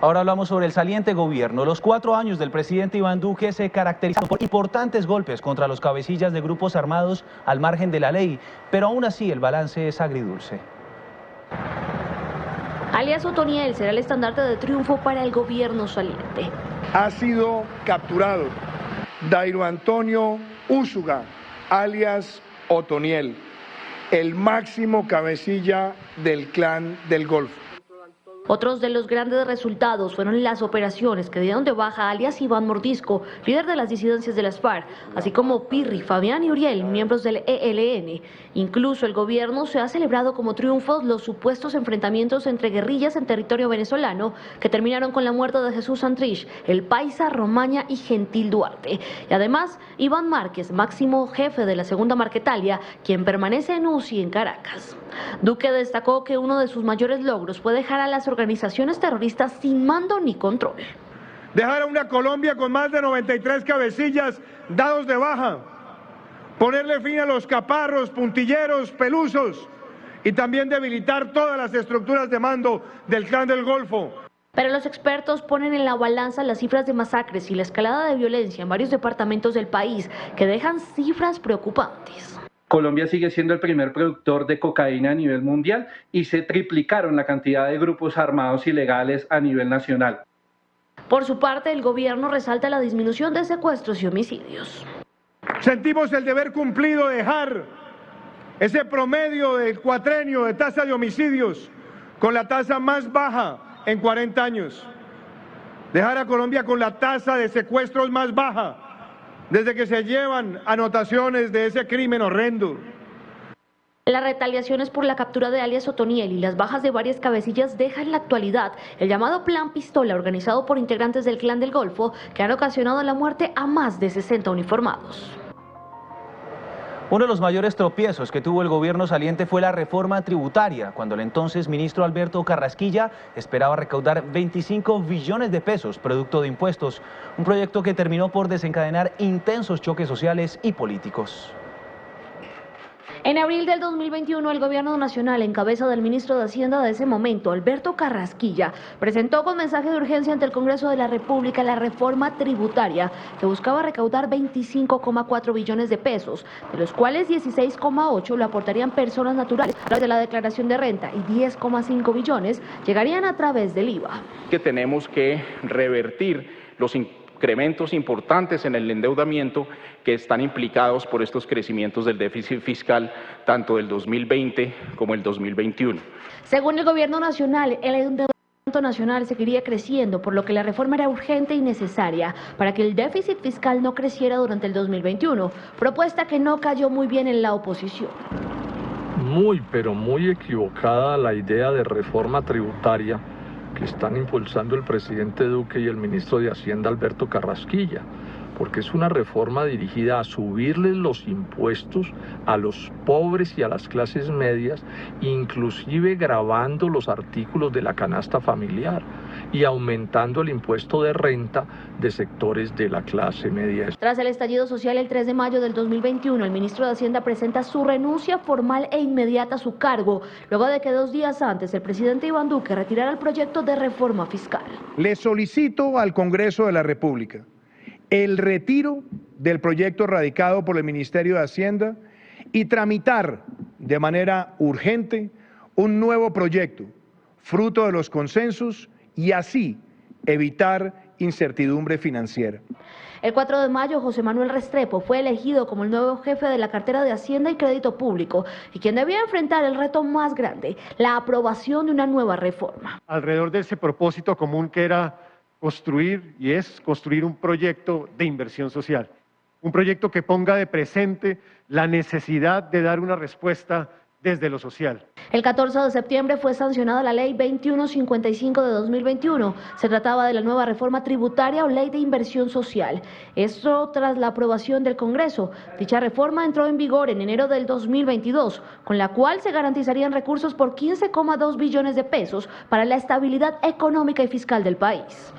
Ahora hablamos sobre el saliente gobierno. Los 4 años del presidente Iván Duque se caracterizaron por importantes golpes contra los cabecillas de grupos armados al margen de la ley, pero aún así el balance es agridulce. Alias Otoniel será el estandarte de triunfo para el gobierno saliente. Ha sido capturado Dairo Antonio Úsuga, alias Otoniel, el máximo cabecilla del Clan del Golfo. Otros de los grandes resultados fueron las operaciones que dieron de baja alias Iván Mordisco, líder de las disidencias de las FARC, así como Pirri, Fabián y Uriel, miembros del ELN. Incluso el gobierno se ha celebrado como triunfos los supuestos enfrentamientos entre guerrillas en territorio venezolano que terminaron con la muerte de Jesús Santrich, El Paisa, Romaña y Gentil Duarte. Y además, Iván Márquez, máximo jefe de la segunda Marquetalia, quien permanece en UCI en Caracas. Duque destacó que uno de sus mayores logros fue dejar a las organizaciones terroristas sin mando ni control. Dejar a una Colombia con más de 93 cabecillas dados de baja, ponerle fin a los caparros, puntilleros, pelusos y también debilitar todas las estructuras de mando del Clan del Golfo. Pero los expertos ponen en la balanza las cifras de masacres y la escalada de violencia en varios departamentos del país que dejan cifras preocupantes. Colombia sigue siendo el primer productor de cocaína a nivel mundial y se triplicaron la cantidad de grupos armados ilegales a nivel nacional. Por su parte, el gobierno resalta la disminución de secuestros y homicidios. Sentimos el deber cumplido de dejar ese promedio del cuatrenio de tasa de homicidios con la tasa más baja en 40 años. Dejar a Colombia con la tasa de secuestros más baja desde que se llevan anotaciones de ese crimen horrendo. Las retaliaciones por la captura de alias Otoniel y las bajas de varias cabecillas dejan en la actualidad el llamado Plan Pistola organizado por integrantes del Clan del Golfo que han ocasionado la muerte a más de 60 uniformados. Uno de los mayores tropiezos que tuvo el gobierno saliente fue la reforma tributaria, cuando el entonces ministro Alberto Carrasquilla esperaba recaudar 25 billones de pesos producto de impuestos, un proyecto que terminó por desencadenar intensos choques sociales y políticos. En abril del 2021, el gobierno nacional, en cabeza del ministro de Hacienda de ese momento, Alberto Carrasquilla, presentó con mensaje de urgencia ante el Congreso de la República la reforma tributaria que buscaba recaudar 25,4 billones de pesos, de los cuales 16,8 lo aportarían personas naturales a través de la declaración de renta y 10,5 billones llegarían a través del IVA. Que tenemos que revertir los incrementos importantes en el endeudamiento que están implicados por estos crecimientos del déficit fiscal, tanto del 2020 como el 2021. Según el gobierno nacional, el endeudamiento nacional seguiría creciendo, por lo que la reforma era urgente y necesaria para que el déficit fiscal no creciera durante el 2021, propuesta que no cayó muy bien en la oposición. Muy, pero muy equivocada la idea de reforma tributaria que están impulsando el presidente Duque y el ministro de Hacienda Alberto Carrasquilla, porque es una reforma dirigida a subirles los impuestos a los pobres y a las clases medias, inclusive gravando los artículos de la canasta familiar y aumentando el impuesto de renta de sectores de la clase media. Tras el estallido social el 3 de mayo del 2021, el ministro de Hacienda presenta su renuncia formal e inmediata a su cargo, luego de que 2 días antes el presidente Iván Duque retirara el proyecto de reforma fiscal. Le solicito al Congreso de la República el retiro del proyecto radicado por el Ministerio de Hacienda y tramitar de manera urgente un nuevo proyecto, fruto de los consensos, y así evitar incertidumbre financiera. El 4 de mayo, José Manuel Restrepo fue elegido como el nuevo jefe de la cartera de Hacienda y Crédito Público y quien debía enfrentar el reto más grande, la aprobación de una nueva reforma. Alrededor de ese propósito común que era construir un proyecto de inversión social, un proyecto que ponga de presente la necesidad de dar una respuesta desde lo social. El 14 de septiembre fue sancionada la Ley 2155 de 2021. Se trataba de la nueva reforma tributaria o Ley de Inversión Social. Esto tras la aprobación del Congreso. Dicha reforma entró en vigor en enero del 2022, con la cual se garantizarían recursos por 15,2 billones de pesos para la estabilidad económica y fiscal del país.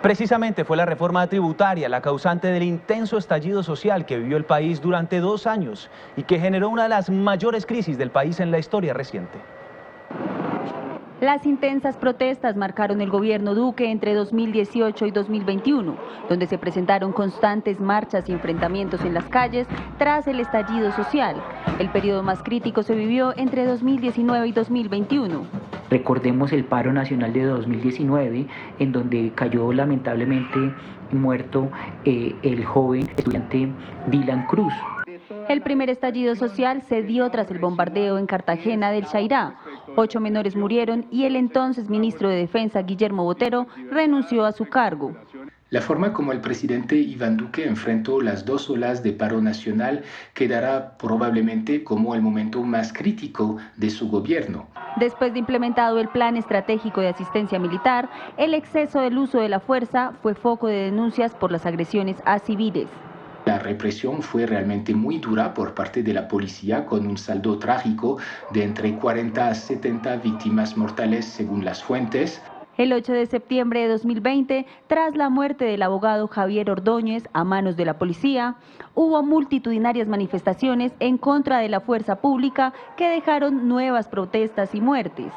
Precisamente fue la reforma tributaria la causante del intenso estallido social que vivió el país durante 2 años y que generó una de las mayores crisis del país en la historia reciente. Las intensas protestas marcaron el gobierno Duque entre 2018 y 2021, donde se presentaron constantes marchas y enfrentamientos en las calles tras el estallido social. El periodo más crítico se vivió entre 2019 y 2021. Recordemos el paro nacional de 2019, en donde cayó lamentablemente muerto el joven estudiante Dylan Cruz. El primer estallido social se dio tras el bombardeo en Cartagena del Chairá. 8 menores murieron y el entonces ministro de Defensa, Guillermo Botero, renunció a su cargo. La forma como el presidente Iván Duque enfrentó las 2 olas de paro nacional quedará probablemente como el momento más crítico de su gobierno. Después de implementado el Plan Estratégico de Asistencia Militar, el exceso del uso de la fuerza fue foco de denuncias por las agresiones a civiles. La represión fue realmente muy dura por parte de la policía, con un saldo trágico de entre 40 a 70 víctimas mortales según las fuentes. El 8 de septiembre de 2020, tras la muerte del abogado Javier Ordóñez a manos de la policía, hubo multitudinarias manifestaciones en contra de la fuerza pública que dejaron nuevas protestas y muertes.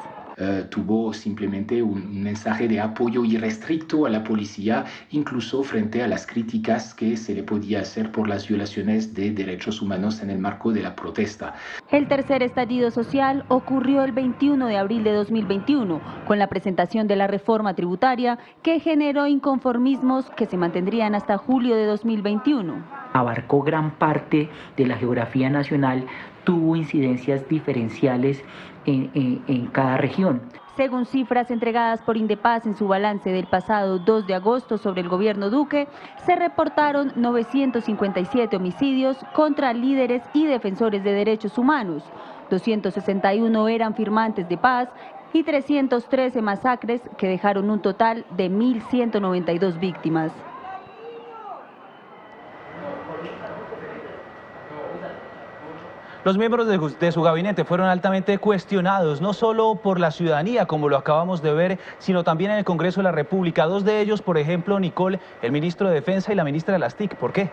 Tuvo simplemente un mensaje de apoyo irrestricto a la policía, incluso frente a las críticas que se le podía hacer por las violaciones de derechos humanos en el marco de la protesta. El tercer estallido social ocurrió el 21 de abril de 2021, con la presentación de la reforma tributaria que generó inconformismos que se mantendrían hasta julio de 2021. Abarcó gran parte de la geografía nacional, tuvo incidencias diferenciales en cada región. Según cifras entregadas por Indepaz en su balance del pasado 2 de agosto sobre el gobierno Duque, se reportaron 957 homicidios contra líderes y defensores de derechos humanos, 261 eran firmantes de paz y 313 masacres que dejaron un total de 1.192 víctimas. Los miembros de su gabinete fueron altamente cuestionados, no solo por la ciudadanía, como lo acabamos de ver, sino también en el Congreso de la República. 2 de ellos, por ejemplo, Nicole, el ministro de Defensa y la ministra de las TIC. ¿Por qué?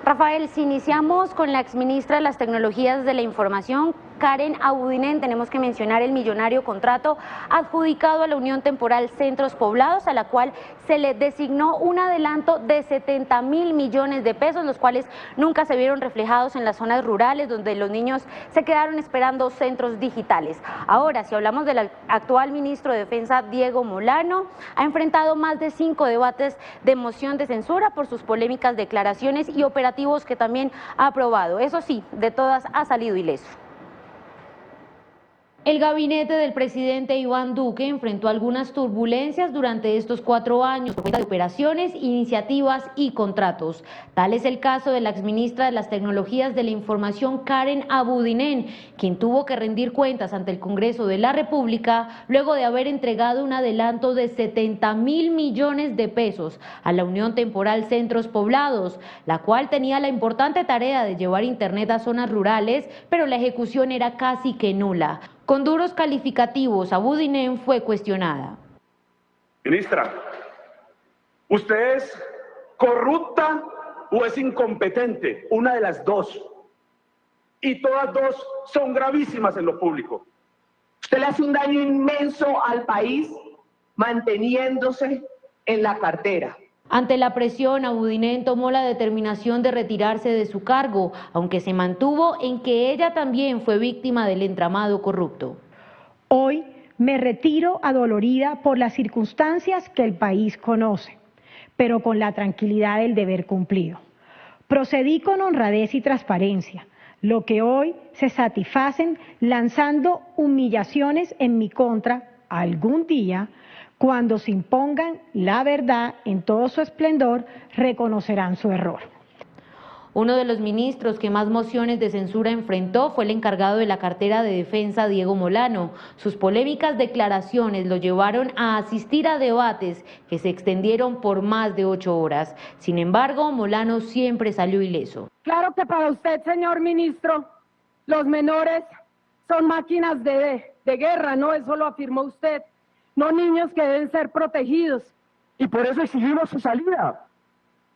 Rafael, si iniciamos con la exministra de las Tecnologías de la Información, Karen Abudinen, tenemos que mencionar el millonario contrato adjudicado a la Unión Temporal Centros Poblados, a la cual se le designó un adelanto de 70.000 millones de pesos, los cuales nunca se vieron reflejados en las zonas rurales, donde los niños se quedaron esperando centros digitales. Ahora, si hablamos del actual ministro de Defensa, Diego Molano, ha enfrentado más de 5 debates de moción de censura por sus polémicas declaraciones y operativos que también ha aprobado. Eso sí, de todas ha salido ileso. El gabinete del presidente Iván Duque enfrentó algunas turbulencias durante estos 4 años por cuenta de operaciones, iniciativas y contratos. Tal es el caso de la exministra de las Tecnologías de la Información, Karen Abudinen, quien tuvo que rendir cuentas ante el Congreso de la República luego de haber entregado un adelanto de 70.000 millones de pesos a la Unión Temporal Centros Poblados, la cual tenía la importante tarea de llevar internet a zonas rurales, pero la ejecución era casi que nula. Con duros calificativos, Abudinen fue cuestionada. Ministra, ¿usted es corrupta o es incompetente? Una de las dos. Y todas dos son gravísimas en lo público. Usted le hace un daño inmenso al país manteniéndose en la cartera. Ante la presión, Abudinen tomó la determinación de retirarse de su cargo, aunque se mantuvo en que ella también fue víctima del entramado corrupto. Hoy me retiro adolorida por las circunstancias que el país conoce, pero con la tranquilidad del deber cumplido. Procedí con honradez y transparencia, lo que hoy se satisfacen lanzando humillaciones en mi contra algún día. Cuando se impongan la verdad en todo su esplendor, reconocerán su error. Uno de los ministros que más mociones de censura enfrentó fue el encargado de la cartera de Defensa, Diego Molano. Sus polémicas declaraciones lo llevaron a asistir a debates que se extendieron por más de 8 horas. Sin embargo, Molano siempre salió ileso. Claro que para usted, señor ministro, los menores son máquinas de guerra, ¿no? Eso lo afirmó usted. No niños que deben ser protegidos. Y por eso exigimos su salida.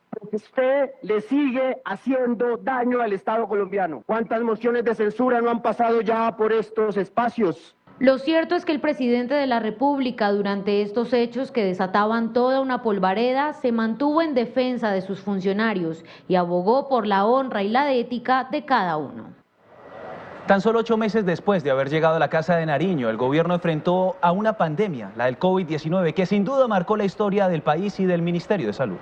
Porque usted le sigue haciendo daño al Estado colombiano. ¿Cuántas mociones de censura no han pasado ya por estos espacios? Lo cierto es que el presidente de la República, durante estos hechos que desataban toda una polvareda, se mantuvo en defensa de sus funcionarios y abogó por la honra y la ética de cada uno. Tan solo 8 meses después de haber llegado a la Casa de Nariño, el gobierno enfrentó a una pandemia, la del COVID-19, que sin duda marcó la historia del país y del Ministerio de Salud.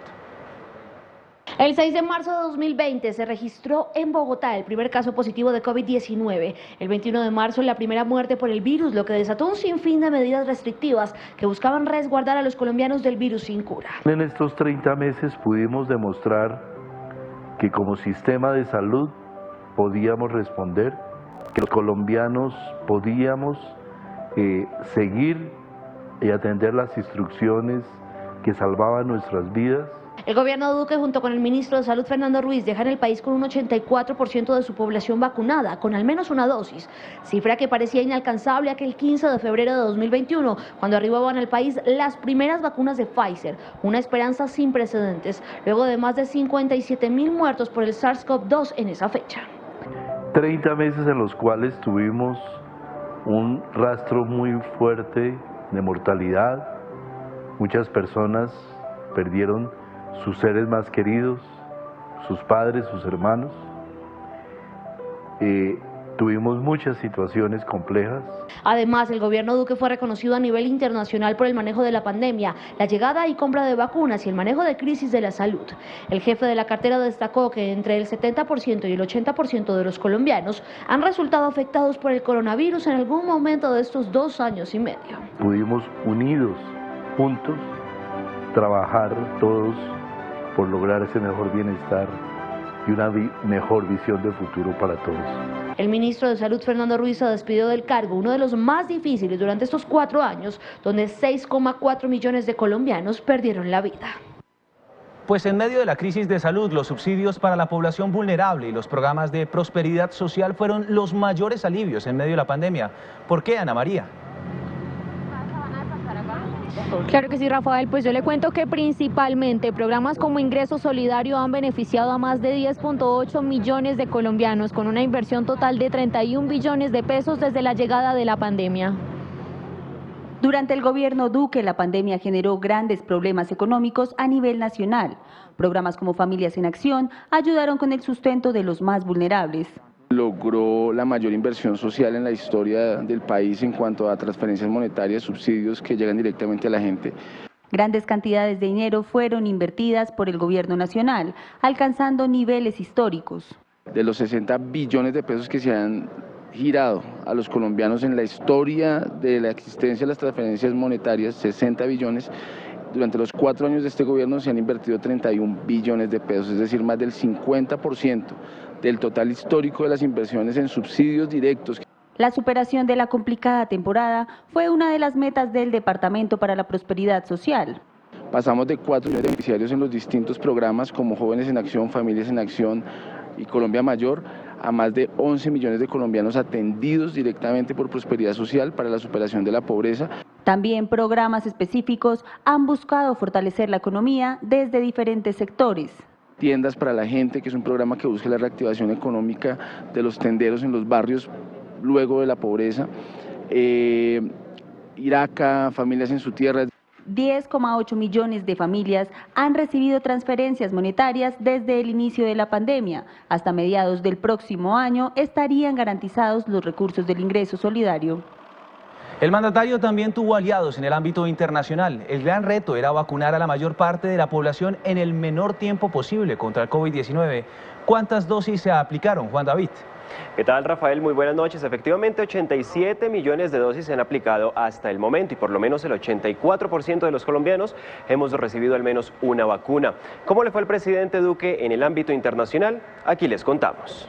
El 6 de marzo de 2020 se registró en Bogotá el primer caso positivo de COVID-19. El 21 de marzo la primera muerte por el virus, lo que desató un sinfín de medidas restrictivas que buscaban resguardar a los colombianos del virus sin cura. En estos 30 meses pudimos demostrar que como sistema de salud podíamos responder, que los colombianos podíamos seguir y atender las instrucciones que salvaban nuestras vidas. El gobierno de Duque junto con el ministro de Salud Fernando Ruiz dejan el país con un 84% de su población vacunada, con al menos una dosis, cifra que parecía inalcanzable aquel 15 de febrero de 2021, cuando arribaban al país las primeras vacunas de Pfizer, una esperanza sin precedentes, luego de más de 57.000 muertos por el SARS-CoV-2 en esa fecha. 30 meses en los cuales tuvimos un rastro muy fuerte de mortalidad, muchas personas perdieron sus seres más queridos, sus padres, sus hermanos. Tuvimos muchas situaciones complejas. Además, el gobierno Duque fue reconocido a nivel internacional por el manejo de la pandemia, la llegada y compra de vacunas y el manejo de crisis de la salud. El jefe de la cartera destacó que entre el 70% y el 80% de los colombianos han resultado afectados por el coronavirus en algún momento de estos 2 años y medio. Pudimos unidos, juntos, trabajar todos por lograr ese mejor bienestar y una mejor visión de futuro para todos. El ministro de Salud Fernando Ruiz se despidió del cargo, uno de los más difíciles durante estos 4 años, donde 6,4 millones de colombianos perdieron la vida. Pues en medio de la crisis de salud, los subsidios para la población vulnerable y los programas de prosperidad social fueron los mayores alivios en medio de la pandemia. ¿Por qué, Ana María? Claro que sí, Rafael, pues yo le cuento que principalmente programas como Ingreso Solidario han beneficiado a más de 10.8 millones de colombianos con una inversión total de 31 billones de pesos desde la llegada de la pandemia. Durante el gobierno Duque, la pandemia generó grandes problemas económicos a nivel nacional. Programas como Familias en Acción ayudaron con el sustento de los más vulnerables. Logró la mayor inversión social en la historia del país en cuanto a transferencias monetarias, subsidios que llegan directamente a la gente. Grandes cantidades de dinero fueron invertidas por el gobierno nacional, alcanzando niveles históricos. De los 60 billones de pesos que se han girado a los colombianos en la historia de la existencia de las transferencias monetarias, 60 billones, durante los 4 años de este gobierno se han invertido 31 billones de pesos, es decir, más del 50% del total histórico de las inversiones en subsidios directos. La superación de la complicada temporada fue una de las metas del Departamento para la Prosperidad Social. Pasamos de 4 millones de beneficiarios en los distintos programas como Jóvenes en Acción, Familias en Acción y Colombia Mayor, a más de 11 millones de colombianos atendidos directamente por Prosperidad Social para la superación de la pobreza. También programas específicos han buscado fortalecer la economía desde diferentes sectores. Tiendas para la gente, que es un programa que busca la reactivación económica de los tenderos en los barrios luego de la pobreza. Iraca, Familias en su Tierra. 10,8 millones de familias han recibido transferencias monetarias desde el inicio de la pandemia. Hasta mediados del próximo año estarían garantizados los recursos del ingreso solidario. El mandatario también tuvo aliados en el ámbito internacional. El gran reto era vacunar a la mayor parte de la población en el menor tiempo posible contra el COVID-19. ¿Cuántas dosis se aplicaron, Juan David? ¿Qué tal, Rafael? Muy buenas noches. Efectivamente, 87 millones de dosis se han aplicado hasta el momento y por lo menos el 84% de los colombianos hemos recibido al menos una vacuna. ¿Cómo le fue al presidente Duque en el ámbito internacional? Aquí les contamos.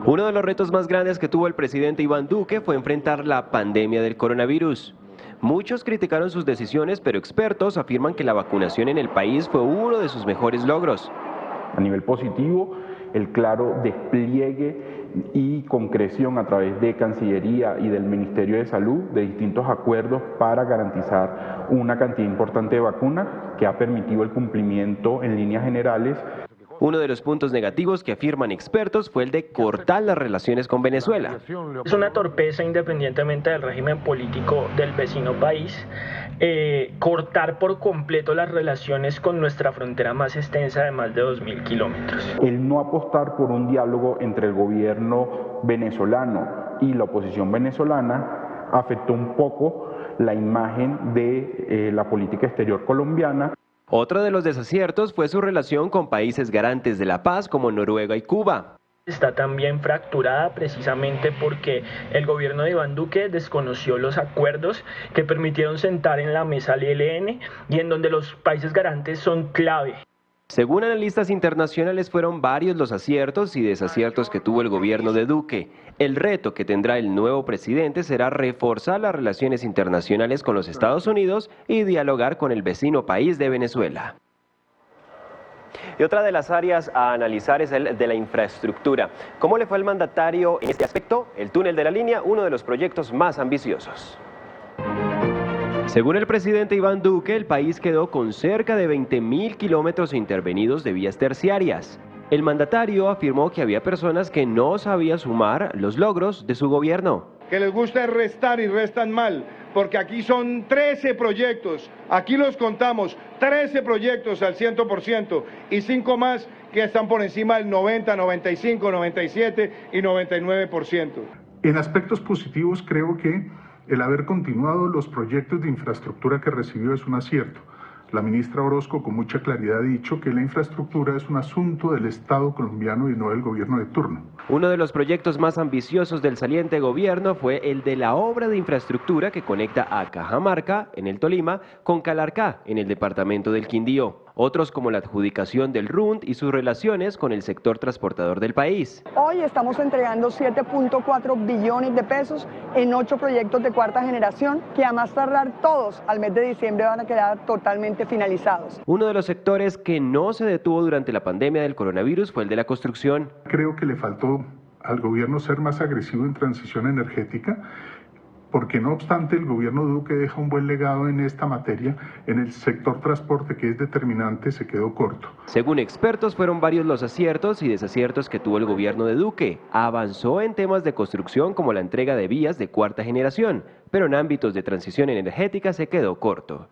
Uno de los retos más grandes que tuvo el presidente Iván Duque fue enfrentar la pandemia del coronavirus. Muchos criticaron sus decisiones, pero expertos afirman que la vacunación en el país fue uno de sus mejores logros. A nivel positivo, el claro despliegue y concreción a través de Cancillería y del Ministerio de Salud de distintos acuerdos para garantizar una cantidad importante de vacunas que ha permitido el cumplimiento en líneas generales. Uno de los puntos negativos que afirman expertos fue el de cortar las relaciones con Venezuela. Es una torpeza, independientemente del régimen político del vecino país, cortar por completo las relaciones con nuestra frontera más extensa de más de 2.000 kilómetros. El no apostar por un diálogo entre el gobierno venezolano y la oposición venezolana afectó un poco la imagen de la política exterior colombiana. Otro de los desaciertos fue su relación con países garantes de la paz como Noruega y Cuba. Está también fracturada precisamente porque el gobierno de Iván Duque desconoció los acuerdos que permitieron sentar en la mesa al ELN y en donde los países garantes son clave. Según analistas internacionales, fueron varios los aciertos y desaciertos que tuvo el gobierno de Duque. El reto que tendrá el nuevo presidente será reforzar las relaciones internacionales con los Estados Unidos y dialogar con el vecino país de Venezuela. Y otra de las áreas a analizar es el de la infraestructura. ¿Cómo le fue al mandatario en este aspecto? El túnel de la línea, uno de los proyectos más ambiciosos. Según el presidente Iván Duque, el país quedó con cerca de 20.000 kilómetros intervenidos de vías terciarias. El mandatario afirmó que había personas que no sabían sumar los logros de su gobierno. Que les gusta restar y restan mal, porque aquí son 13 proyectos, aquí los contamos, 13 proyectos al 100% y 5 más que están por encima del 90, 95, 97 y 99%. En aspectos positivos creo que el haber continuado los proyectos de infraestructura que recibió es un acierto. La ministra Orozco con mucha claridad ha dicho que la infraestructura es un asunto del Estado colombiano y no del gobierno de turno. Uno de los proyectos más ambiciosos del saliente gobierno fue el de la obra de infraestructura que conecta a Cajamarca, en el Tolima, con Calarcá, en el departamento del Quindío. Otros como la adjudicación del RUND y sus relaciones con el sector transportador del país. Hoy estamos entregando 7.4 billones de pesos en 8 proyectos de cuarta generación que a más tardar todos al mes de diciembre van a quedar totalmente finalizados. Uno de los sectores que no se detuvo durante la pandemia del coronavirus fue el de la construcción. Creo que le faltó al gobierno ser más agresivo en transición energética, porque no obstante el gobierno Duque deja un buen legado en esta materia, en el sector transporte que es determinante se quedó corto. Según expertos, fueron varios los aciertos y desaciertos que tuvo el gobierno de Duque. Avanzó en temas de construcción como la entrega de vías de cuarta generación, pero en ámbitos de transición energética se quedó corto.